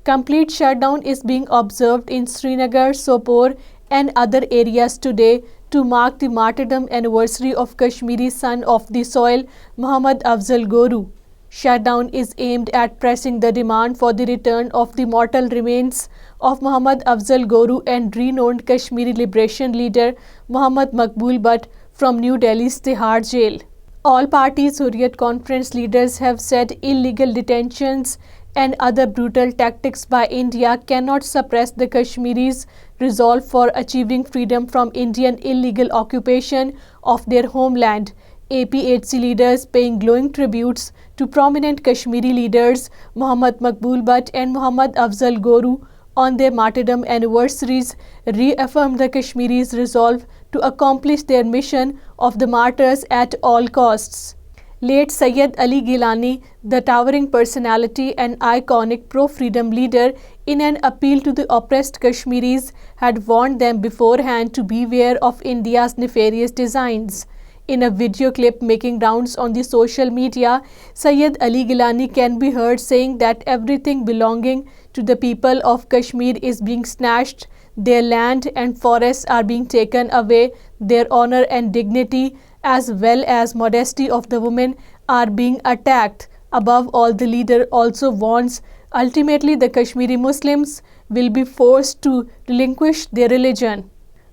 Complete shutdown is being observed in Srinagar, Sopore, and other areas today to mark the martyrdom anniversary of Kashmiri son of the soil, Muhammad Afzal Guru. Shutdown is aimed at pressing the demand for the return of the mortal remains of Muhammad Afzal Guru and renowned Kashmiri liberation leader Muhammad Maqbool Butt from New Delhi's Tihar jail. All parties Hurriyat conference leaders have said illegal detentions and other brutal tactics by India cannot suppress the Kashmiris' resolve for achieving freedom from Indian illegal occupation of their homeland. APHC leaders paying glowing tributes to prominent Kashmiri leaders Muhammad Maqbool Butt and Muhammad Afzal Guru on their martyrdom anniversaries reaffirmed the Kashmiris' resolve to accomplish their mission of the martyrs at all costs. Late Sayyid Ali Gilani, the towering personality and iconic pro-freedom leader, in an appeal to the oppressed Kashmiris, had warned them beforehand to beware of India's nefarious designs. In a video clip making rounds on the social media, Sayyid Ali Gilani can be heard saying that everything belonging to the people of Kashmir is being snatched, their land and forests are being taken away, their honor and dignity as well as modesty of the women are being attacked. Above all, the leader also warns ultimately the Kashmiri Muslims will be forced to relinquish their religion.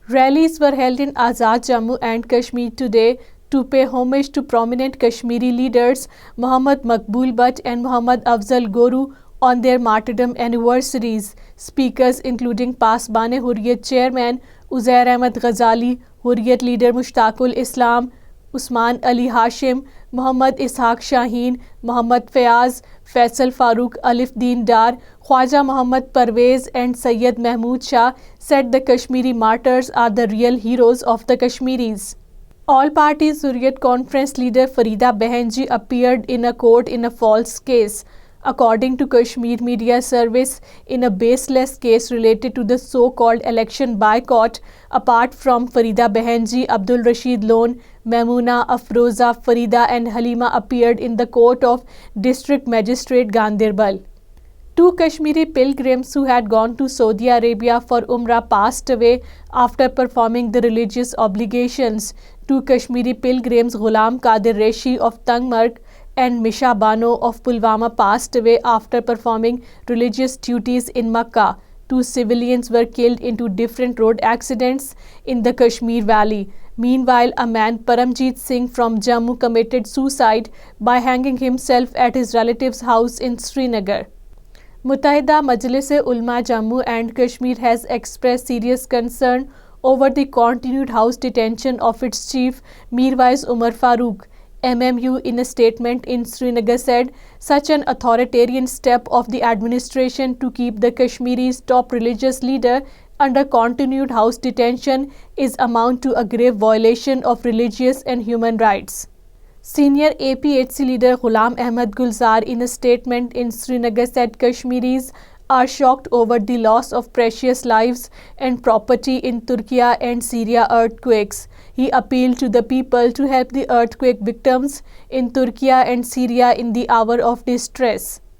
Rallies were held in Azad Jammu and Kashmir today to pay homage to prominent Kashmiri leaders Muhammad Maqbool Butt and Muhammad Afzal Guru on their martyrdom anniversaries. Speakers including Pasbane Hurriyat chairman Uzair Ahmed Ghazali, Hurriyat leader Mushtaqul Islam, Usman Ali Hashim, Muhammad Ishaq Shaheen, Muhammad Fayaz, Faisal Farooq Alif Deen Dar, Khwaja Muhammad Parvez and Sayyid Mahmood Shah said the Kashmiri martyrs are the real heroes of the Kashmiris. All parties Hurriyat conference leader Farida Behenji appeared in a court in a false case. According to Kashmir Media Service, in a baseless case related to the so-called election boycott, apart from Farida Behenji, Abdul Rashid Lone, Maimuna, Afroza, Farida and Halima appeared in the court of District Magistrate Ganderbal. Two Kashmiri pilgrims who had gone to Saudi Arabia for Umrah passed away after performing the religious obligations. Two Kashmiri pilgrims, Ghulam Qadir Reshi of Tangmarg and Misha Bano of Pulwama, passed away after performing religious duties in Makkah. Two civilians were killed in two different road accidents in the Kashmir Valley. Meanwhile, a man, Paramjeet Singh from Jammu, committed suicide by hanging himself at his relative's house in Srinagar. Muttahida Majlis-e-Ulama Jammu and Kashmir has expressed serious concern over the continued house detention of its chief, Mirwais Umar Farooq. MMU in a statement in Srinagar said such an authoritarian step of the administration to keep the Kashmiri's top religious leader under continued house detention is amount to a grave violation of religious and human rights. Senior APHC leader Ghulam Ahmad Gulzar in a statement in Srinagar said Kashmiris are shocked over the loss of precious lives and property in Turkey and Syria earthquakes. He appealed to the people to help the earthquake victims in Turkey and Syria in the hour of distress.